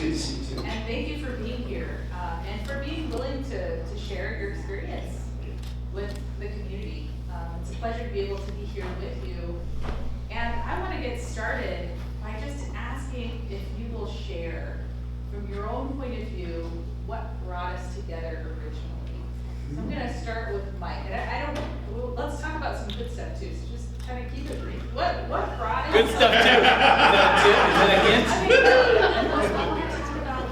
good to see you too. And thank you for being here and for being willing to share your experience with the community. It's a pleasure to be able to be here with you. And I want to get started by just asking if you will share from your own point of view what brought us together originally. So I'm going to start with Mike. And well, let's talk about some good stuff too. So just kind of keep it brief. What brought us? Good stuff too. Is that a hint? I mean, I want to talk about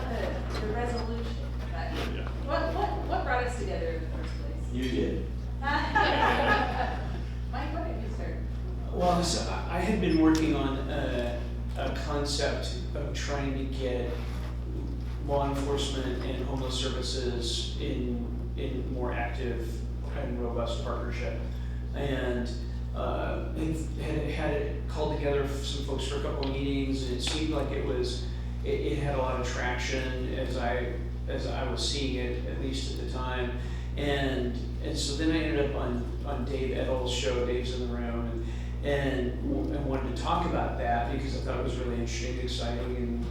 the resolution. But what brought us together in the first place? You did. Mike, why don't you start? Well, so I had been working on a concept of trying to get law enforcement and homeless services in more active and robust partnership. And had it called together some folks for a couple of meetings, and it seemed like it had a lot of traction as I was seeing it, at least at the time. And so then I ended up on Dave Edel's show, Dave's in the Room, and wanted to talk about that because I thought it was really interesting and exciting,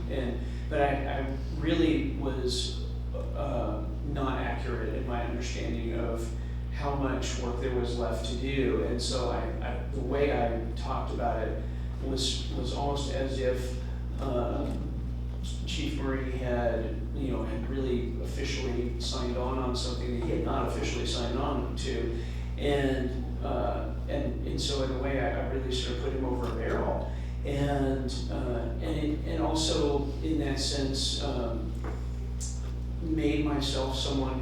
but I really was not accurate in my understanding of how much work there was left to do. And so the way I talked about it was almost as if Chief Murray had really officially signed on something that he had not officially signed on to, and so in a way I really sort of put him over a barrel, and also in that sense made myself someone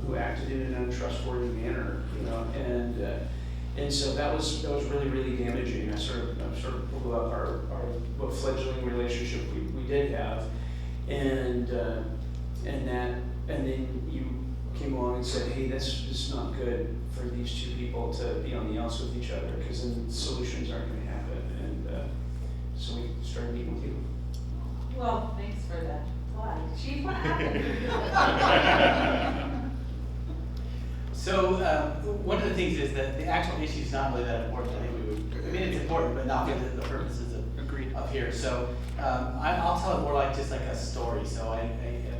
who acted in an untrustworthy manner, and so that was really, really damaging. I sort of blew up our what fledgling relationship we did have, and then you came along and said, hey, that's just not good for these two people to be on the outs with each other, because then solutions aren't going to happen, and so we started meeting with you. Well, thanks for that plug. Chief, what happened? So one of the things is that the actual issue is not really that important. I mean, it's important, but not for the purposes of here. So I'll tell it more like just like a story. So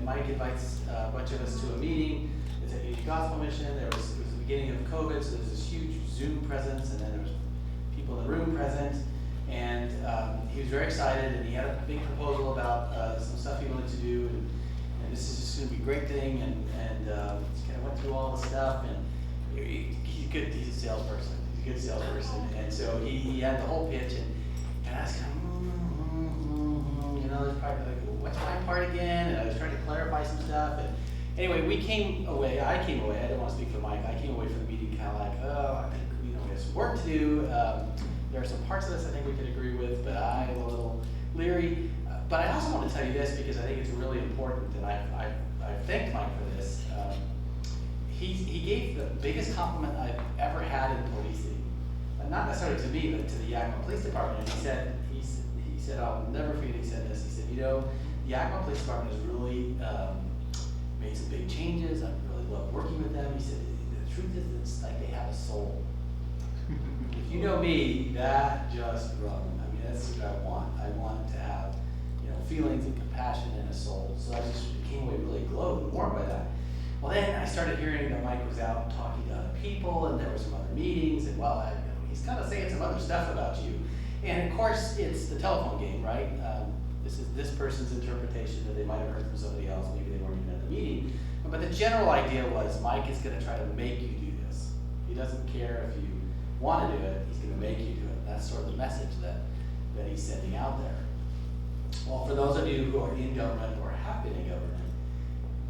Mike invites a bunch of us to a meeting. It's a huge gospel mission. It was the beginning of COVID, so there's this huge Zoom presence, and then there was people in the room present. And he was very excited, and he had a big proposal about some stuff he wanted to do, and this is just going to be a great thing. And he kind of went through all the stuff, and he's good. He's a salesperson. He's a good salesperson, and so he had the whole pitch, and I was kind of, there's probably like, what's my part again? And I was trying to clarify some stuff. And anyway, I came away. I don't want to speak for Mike. I came away from the meeting kind of like, I think we have some work to do. There are some parts of this I think we could agree with, but I'm a little leery. But I also want to tell you this because I think it's really important, and I thanked Mike for this. He gave the biggest compliment I've ever had in policing, not necessarily to me, but to the Yakima Police Department. And he said, I'll never forget. He said this. He said, the Yakima Police Department has really made some big changes. I really love working with them. He said, the truth is, it's like they have a soul. If you know me, that just rung. I mean, that's what I want. I want to have, feelings and compassion and a soul. So I just came away really glowed and warmed by that. Well, then I started hearing that Mike was out talking to other people, and there were some other meetings, and he's kind of saying some other stuff about you. And of course, it's the telephone game, right? This is this person's interpretation that they might have heard from somebody else. Maybe they weren't even at the meeting. But the general idea was Mike is going to try to make you do this. He doesn't care if you want to do it. He's going to make you do it. That's sort of the message that he's sending out there. Well, for those of you who are in government or have been in government,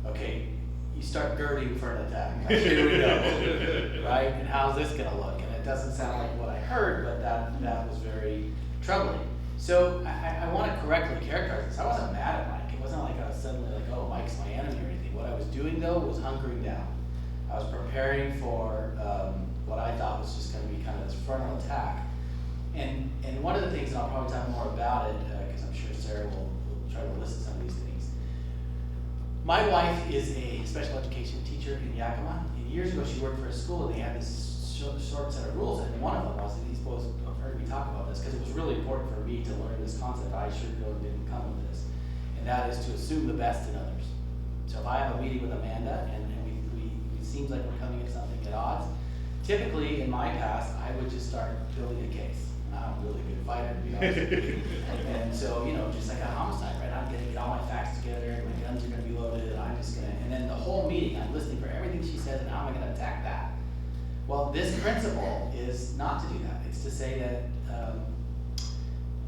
okay, you start girding for an attack. Like, here we go, right? And how's this going to look? And it doesn't sound like what I heard, but that was very troubling. So I want to correctly characterize this. I wasn't mad at Mike. It wasn't like I was suddenly like, oh, Mike's my enemy or anything. What I was doing, though, was hunkering down. I was preparing for what I thought was just going to be kind of this frontal attack. And one of the things, and I'll probably talk more about it, because I'm sure Sarah will try to list some of these things. My wife is a special education teacher in Yakima. And years ago, she worked for a school, and they had this short set of rules, and one of them was that he's supposed to have heard me talk about this, because it was really important for me to learn this concept. I sure didn't come with this. and that is to assume the best in others. So if I have a meeting with Amanda and it seems like we're coming at something at odds, typically in my past, I would just start building a case. I'm a really good fighter, to be honest with you. And so, just like a homicide, right? I'm gonna get all my facts together, my guns are gonna be loaded, and I'm just gonna, and then the whole meeting, I'm listening for everything she says, and how am I gonna attack that? Well, this principle is not to do that. It's to say that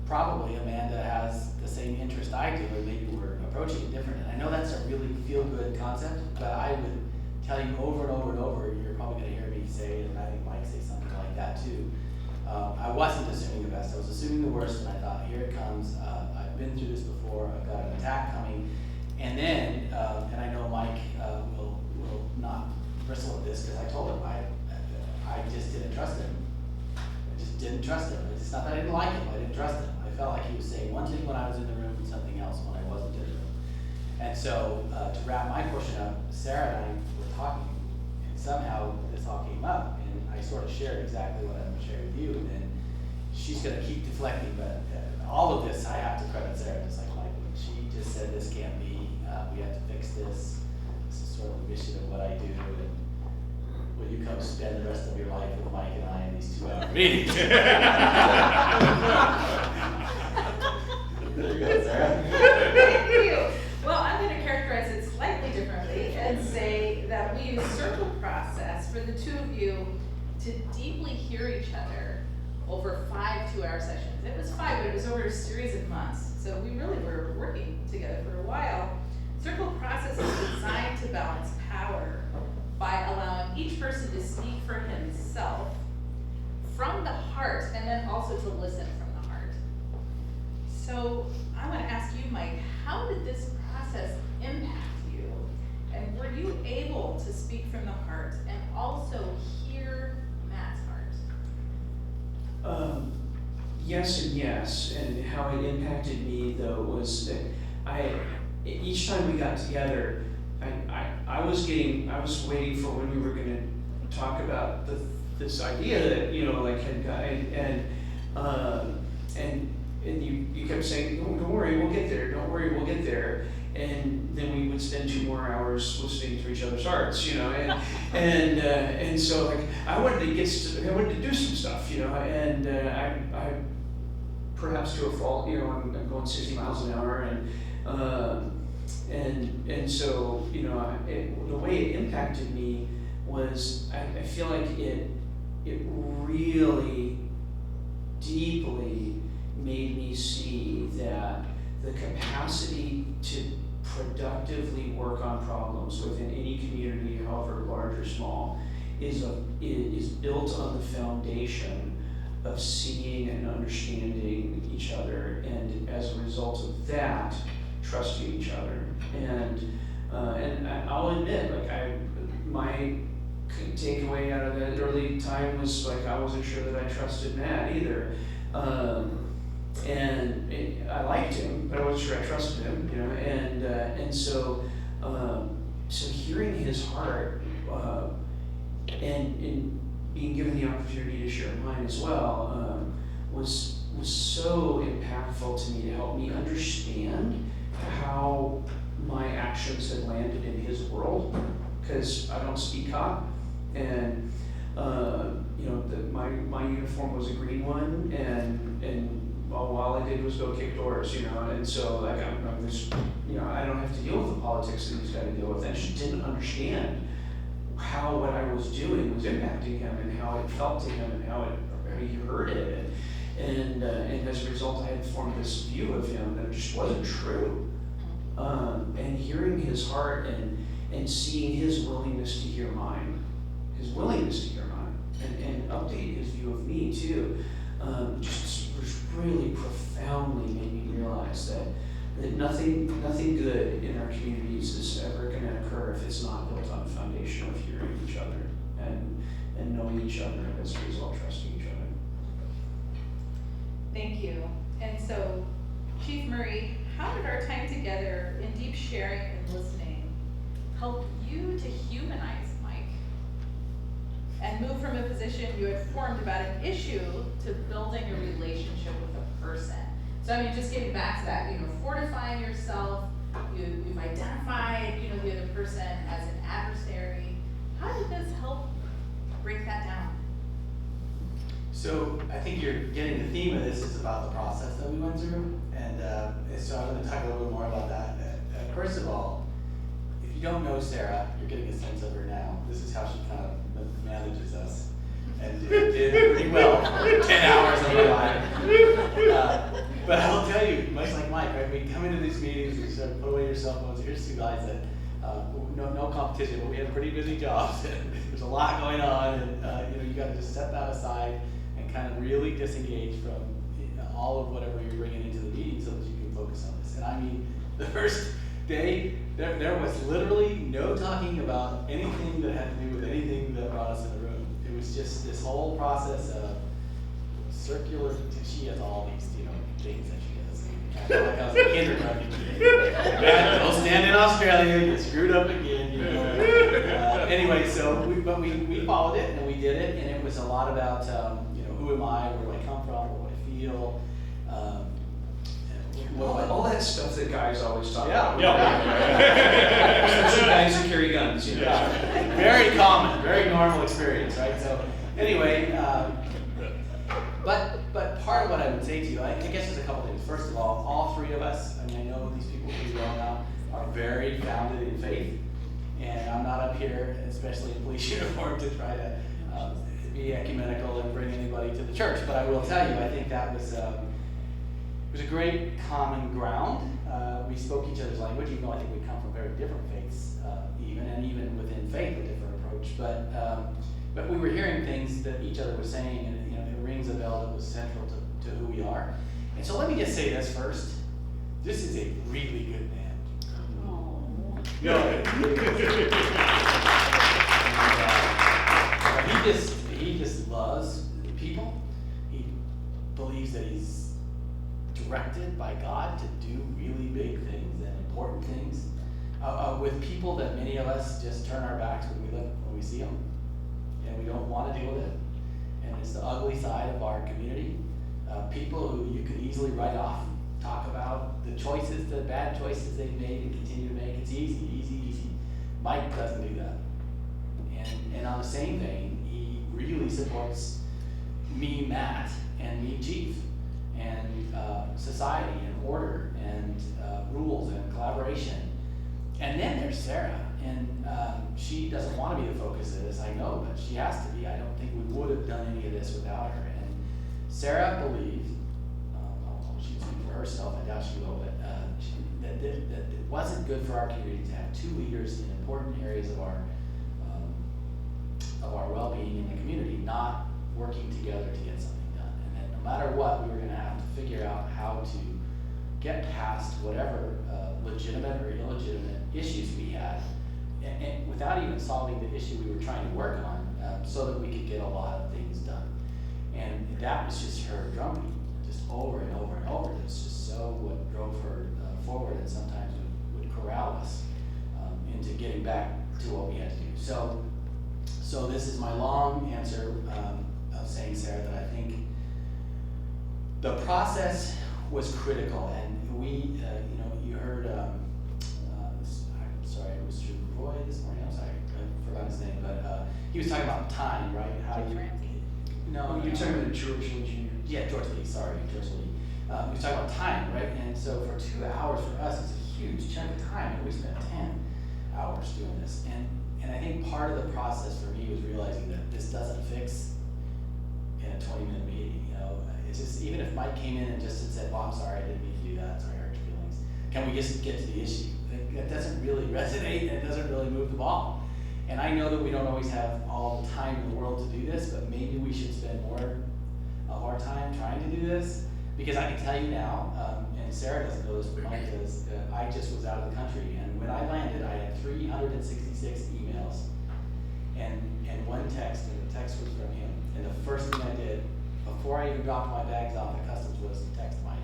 probably Amanda has the same interest I do, and maybe we're approaching it different. And I know that's a really feel-good concept, but I would tell you over and over and over, you're probably gonna hear me say, and I think Mike say something like that too. I wasn't assuming the best, I was assuming the worst, and I thought, here it comes, I've been through this before, I've got an attack coming. And then, and I know Mike will not bristle at this, because I told him, I just didn't trust him. I just didn't trust him. It's not that I didn't like him, I didn't trust him. I felt like he was saying one thing when I was in the room and something else when I wasn't in the room. And so, to wrap my portion up, Sarah and I were talking, and somehow this all came up, and I sort of shared exactly what I'm sharing with you, and she's gonna keep deflecting, but all of this, I have to credit Sarah, just like Mike. She just said, this can't be, we have to fix this. This is sort of the mission of what I do, and will you come spend the rest of your life with Mike and I in these 2-hour meetings? There you go, Sarah. Thank you. Well, I'm going to characterize it slightly differently and say that we use circle process for the two of you to deeply hear each other over 5 2-hour sessions. It was 5, but it was over a series of months. So we really were working together for a while. Circle process is designed to balance power by allowing each person to speak for himself from the heart, and then also to listen from the heart. So I want to ask you, Mike, how did this process impact you? And were you able to speak from the heart and also hear Matt's heart? Yes and yes, and how it impacted me though was that each time we got together, I was waiting for when we were gonna talk about this idea that, had got, and you kept saying, don't worry, we'll get there, don't worry, we'll get there. And then we would spend 2 more hours listening to each other's hearts, and so like I wanted to do some stuff, and I perhaps to a fault, I'm going 60 miles an hour, and so the way it impacted me was I feel like it really deeply made me see that the capacity to productively work on problems within any community, however large or small, is built on the foundation of seeing and understanding each other, and as a result of that, trusting each other. And I'll admit, my takeaway out of that early time was I wasn't sure that I trusted Matt either. I liked him, but I wasn't sure I trusted him, and so hearing his heart, and being given the opportunity to share mine as well, was so impactful to me to help me understand how my actions had landed in his world, because I don't speak cop, and my uniform was a green one, and all I did was go kick doors, and so I'm just, I don't have to deal with the politics that he's got to deal with. I just didn't understand how what I was doing was impacting him, and how it felt to him, and how he heard it, and as a result, I had formed this view of him that just wasn't true. And hearing his heart and seeing his willingness to hear mine, and update his view of me too, just really profoundly made me realize that nothing good in our communities is ever going to occur if it's not built on a foundation of hearing each other and knowing each other, and as a result, trusting each other. Thank you. And so, Chief Murray, how did our time together in deep sharing and listening help you to humanize Mike and move from a position you had formed about an issue to building a relationship with a person? So I mean, just getting back to that, fortifying yourself, you've identified, the other person as an adversary. How did this help break that down? So I think you're getting the theme of this is about the process that we went through, and so I'm going to talk a little bit more about that. First of all, if you don't know Sarah, you're getting a sense of her now. This is how she kind of manages us, and did pretty well for 10 hours of my life. But I will tell you, much like Mike, right? We come into these meetings, we sort of put away your cell phones. Here's two guys that no competition, but we have pretty busy jobs, and there's a lot going on, and you got to just set that aside and kind of really disengage from all of whatever you're bringing into the meeting so that you can focus on this. And I mean, the first day, there was literally no talking about anything that had to do with anything that brought us in the room. It was just this whole process of circular. She has all these, things that she does. I feel like I was in kindergarten. Don't stand in Australia. You screwed up again. Anyway, so we followed it and we did it, and it was a lot about who am I, where do I come from, what do I feel. All that stuff that guys always talk Yeah. about. Especially guys who carry guns. Yeah. Very common, very normal experience, right? So anyway, but part of what I would say to you, I guess there's a couple things. First of all three of us, I know these people pretty well now, are very founded in faith. And I'm not up here, especially in police uniform, to try to be ecumenical and bring anybody to the church. But I will tell you, I think that was a great common ground. We spoke each other's language, even though I think we come from very different faiths, even within faith, a different approach. But we were hearing things that each other was saying, and it rings a bell that was central to who we are. And so let me just say this first. This is a really good man. No. He just loves people. He believes that he's directed by God to do really big things and important things with people that many of us just turn our backs when we see them, and we don't want to deal with it. And it's the ugly side of our community. People who you could easily write off, talk about the bad choices they've made and continue to make. It's easy. Mike doesn't do that. And on the same vein, he really supports me, Matt, and me, Chief, and society and order and rules and collaboration. And then there's Sarah, and she doesn't want to be the focus of this, I know, but she has to be. I don't think we would have done any of this without her. And Sarah believed, she can speak for herself, I doubt she will, but that it wasn't good for our community to have two leaders in important areas of our well-being in the community not working together to get something done. And that no matter what, we were going to have to figure out how to get past whatever legitimate or illegitimate issues we had, and without even solving the issue we were trying to work on, so that we could get a lot of things done. And that was just her drumbeat, just over and over and over. That's just so what drove her forward, and sometimes would corral us into getting back to what we had to do. So this is my long answer of saying, Sarah, that I think the process was critical, and we, you heard, sorry, it was Roy this morning. I'm sorry, I forgot his name, but he was talking about time, right? How you? No, You're talking about George Lee Jr. Yeah, George Lee. Sorry, George Lee. He was talking about time, right? And so for 2 hours for us, it's a huge chunk of time, and we spent 10 hours doing this. And I think part of the process for me was realizing that this doesn't fix in a 20-minute meeting. It's just, even if Mike came in and just had said, "Well, I'm sorry, I didn't mean to do that. Sorry, I hurt your feelings." Can we just get to the issue? That doesn't really resonate, and it doesn't really move the ball. And I know that we don't always have all the time in the world to do this, but maybe we should spend more of our time trying to do this. Because I can tell you now, and Sarah doesn't know this, but Mike does, I just was out of the country, and when I landed, I had 366 emails and one text, and the text was from him. And the first thing I did, before I even dropped my bags off at customs, was text Mike.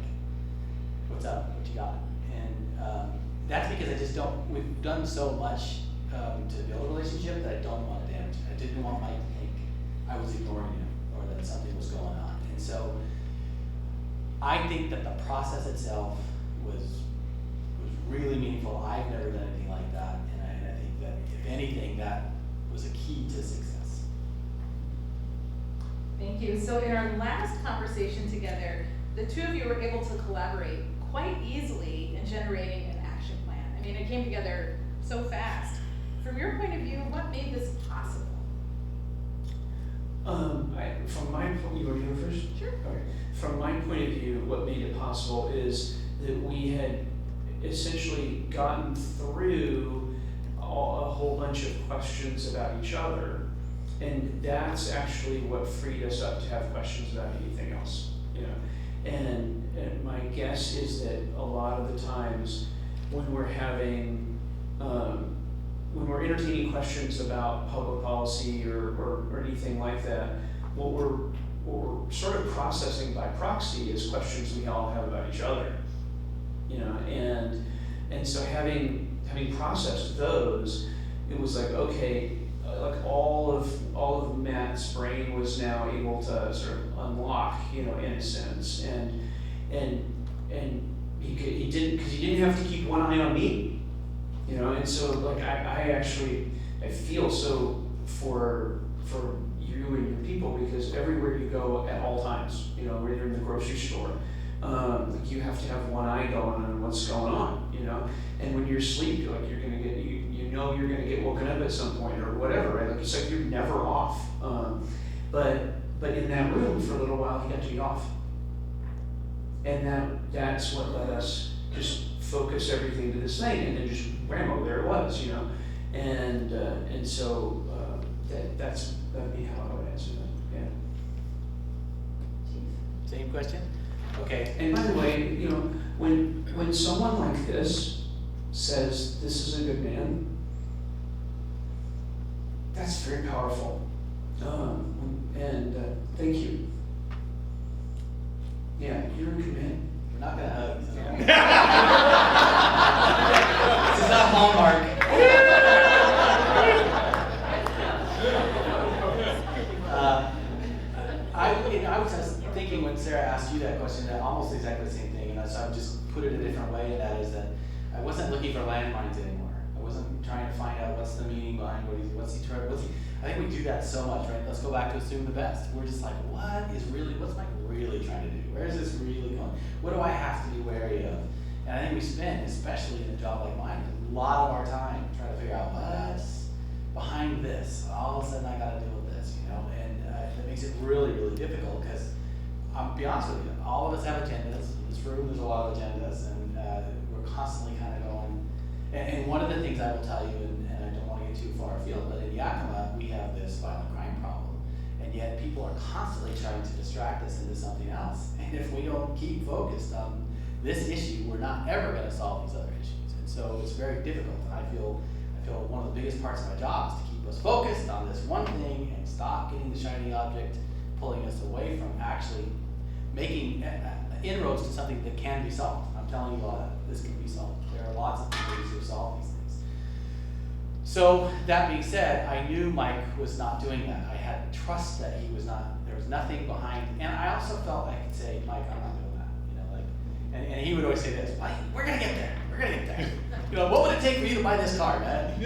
"What's up? What you got?" And that's because we've done so much to build a relationship that I don't want to damage it. I didn't want Mike to think I was ignoring him or that something was going on. And so I think that the process itself was really meaningful. I've never done anything like that, and I think that if anything, that was a key to success. Thank you. So in our last conversation together, the two of you were able to collaborate quite easily in generating an action plan. I mean, it came together so fast. From your point of view, what made this possible? From my point, you want to go first? Sure. Okay. From my point of view, what made it possible is that we had essentially gotten through a whole bunch of questions about each other, and that's actually what freed us up to have questions about anything else, you know. And my guess is that a lot of the times when we're having when we're entertaining questions about public policy or anything like that, what we're sort of processing by proxy is questions we all have about each other, you know, and so having processed those, it was like, okay, like all of Matt's brain was now able to sort of unlock, you know, in a sense, and he didn't have to keep one eye on me, you know, and so like I feel so for you and your people, because everywhere you go at all times, you know, whether you're in the grocery store, like you have to have one eye going on what's going on, you know, and when you're asleep, you're like you're gonna get you're gonna get woken up at some point or whatever, right? Like it's like you're never off. But in that room for a little while, he got to be off, and that's what let us just focus everything to this thing, and then just whammo, there it was, you know, and so that'd be how I would answer that. Yeah. Same question? Okay. And by the way, you know, when someone like this says this is a good man, that's very powerful. And thank you. Yeah, you're a good man. We're not gonna hug. So. This is not Hallmark. I was just thinking when Sarah asked you that question, that almost exactly the same thing, and so I would just put it a different way, and that is that I wasn't looking for landmines anymore. I wasn't trying to find out what's the meaning behind what's he. I think we do that so much, right? Let's go back to assume the best. We're just like, what's Mike really trying to do? Where is this really going? What do I have to be wary of? And I think we spend, especially in a job like mine, a lot of our time trying to figure out what's behind this. All of a sudden I gotta deal with this, you know? And that makes it really, really difficult, because I'll be honest with you, all of us have agendas. In this room there's a lot of agendas, and we're constantly kind of going. And one of the things I will tell you, and I don't want to get too far afield, but in Yakima we have this violent crime problem, and yet people are constantly trying to distract us into something else. And if we don't keep focused on this issue, we're not ever going to solve these other issues. And so it's very difficult. And I feel one of the biggest parts of my job is to keep us focused on this one thing and stop getting the shiny object pulling us away from actually making inroads to something that can be solved. I'm telling you all that this can be solved. There are lots of ways to solve these things. So that being said, I knew Mike was not doing that. I had trust that he was not. There was nothing behind. And I also felt I could say, Mike, I'm not doing that. You know, like, and he would always say this, Mike, we're gonna get there. We're gonna get there. You know, what would it take for you to buy this car, man?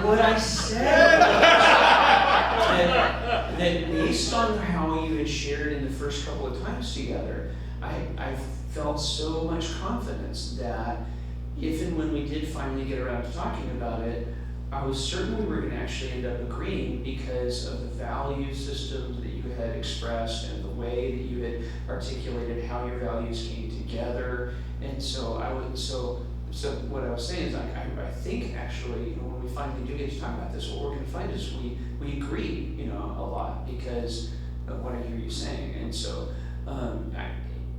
What I said was that based on how you had shared in the first couple of times together, I felt so much confidence that if and when we did finally get around to talking about it, I was certain we were going to actually end up agreeing because of the value system that you had expressed and the way that you had articulated how your values came together. And so what I was saying is I think actually, you know, when we finally do get to talk about this, what we're going to find is we agree, you know, a lot because of what I hear you saying. And so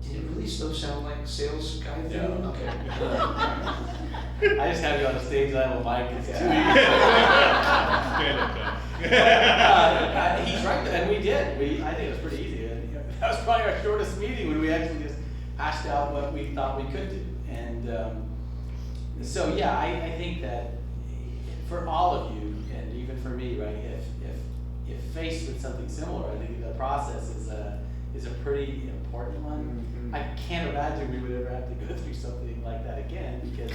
did it really still sound like sales guy thing? Yeah. Okay. I just have you on the stage level, Mike. It's too he's right, and we did. I think it was pretty easy. And, that was probably our shortest meeting when we actually just hashed out what we thought we could do. And so yeah, I think that for all of you, and even for me, right, if faced with something similar, I think the process is is a pretty important one. Mhm. I can't imagine we would ever have to go through something like that again because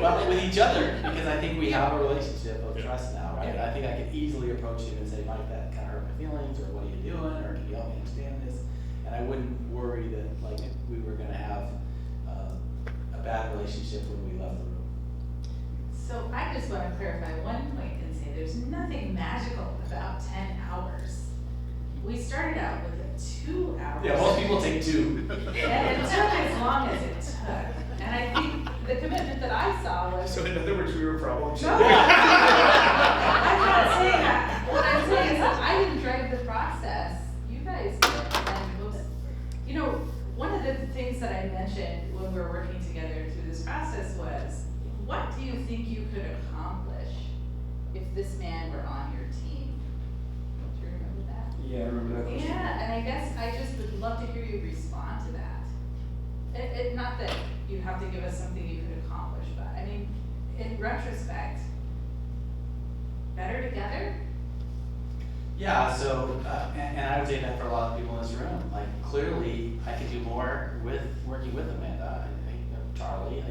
well, with each other, because I think we have a relationship of trust now, right? I think I could easily approach him and say, Mike, that kind of hurt my feelings, or what are you doing, or can you help me understand this? And I wouldn't worry that like we were gonna have a bad relationship when we left the room. So I just want to clarify one point and say there's nothing magical about 10 hours. We started out with a 2 hour. Yeah, most people take 2. And it took as long as it took. And I think the commitment that I saw was. So in other words, we were problems. No, I'm not saying that. What I'm saying is that I didn't drive the process. You guys did. And most, you know, one of the things that I mentioned when we were working together through this process was, what do you think you could accomplish if this man were on your team? Do you remember that? Yeah, I remember that question. Yeah, and I guess I just would love to hear you respond to that. Not that you have to give us something you could accomplish, but I mean, in retrospect, better together? Yeah, so, and I would say that for a lot of people in this room, like clearly I could do more with working with Amanda, Charlie,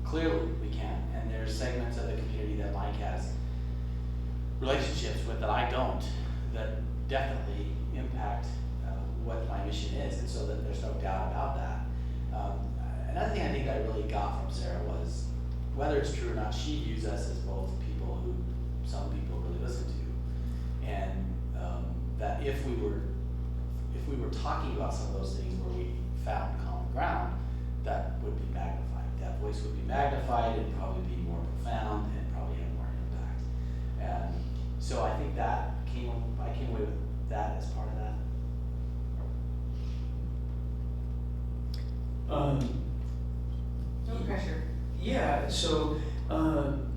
clearly we can. And there's segments of the community that Mike has relationships with that I don't, that definitely impact what my mission is, and so that there's no doubt about that. Another thing I think I really got from Sarah was, whether it's true or not, she views us as both people who some people really listen to. And that if we were talking about some of those things where we found common ground, that would be magnified. That voice would be magnified and probably be more profound and probably have more impact. And so I think I came away with that as part of that. No pressure. Yeah, so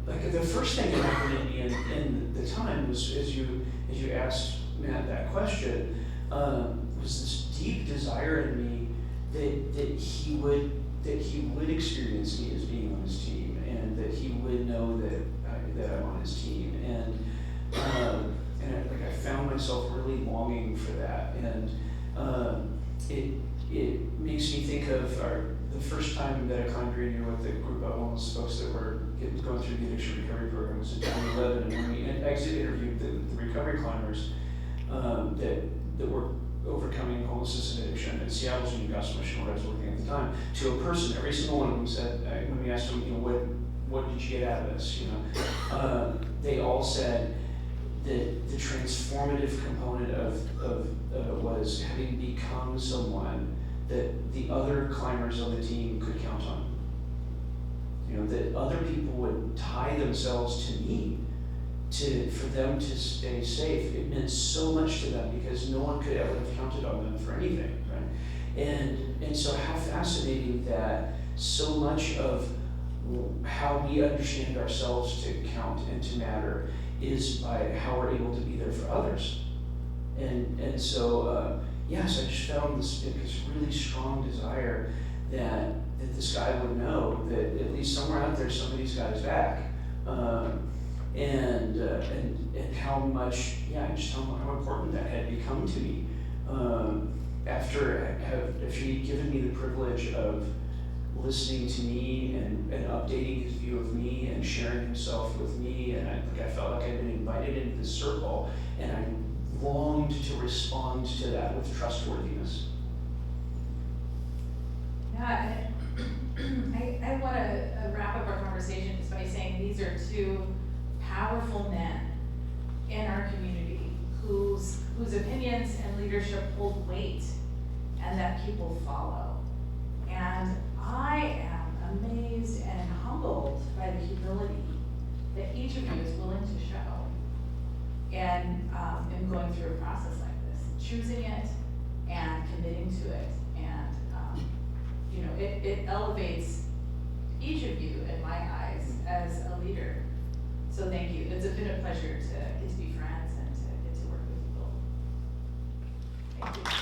like the first thing that happened in the time was as you asked Matt that question, was this deep desire in me that he would experience me as being on his team, and that he would know that I'm on his team, and I found myself really longing for that, and it makes me think of the first time that I climbed Green Year with a group of homeless folks that were going through the addiction recovery program. It was in 2011, and when we exit interviewed the recovery climbers that were overcoming homelessness and addiction at Seattle's Union Gospel Mission, where I was working at the time, to a person. Every single one of them said, when we asked them, what did you get out of this? They all said that the transformative component of was having become someone that the other climbers on the team could count on. That other people would tie themselves to me for them to stay safe. It meant so much to them because no one could ever have counted on them for anything, right? And so how fascinating that so much of how we understand ourselves to count and to matter is by how we're able to be there for others. And so, yes, I just found this really strong desire that this guy would know that at least somewhere out there somebody's got his back, and how much, just how important that had become to me after he'd given me the privilege of listening to me and updating his view of me and sharing himself with me, and I felt like I'd been invited into this circle, and I longed to respond to that with trustworthiness. Yeah, I want to wrap up our conversation just by saying these are two powerful men in our community whose opinions and leadership hold weight and that people follow. And I am amazed and humbled by the humility that each of you is willing to show and in going through a process like this, choosing it and committing to it. And it elevates each of you in my eyes as a leader. So thank you. It's been a pleasure to get to be friends and to get to work with you both. Thank you.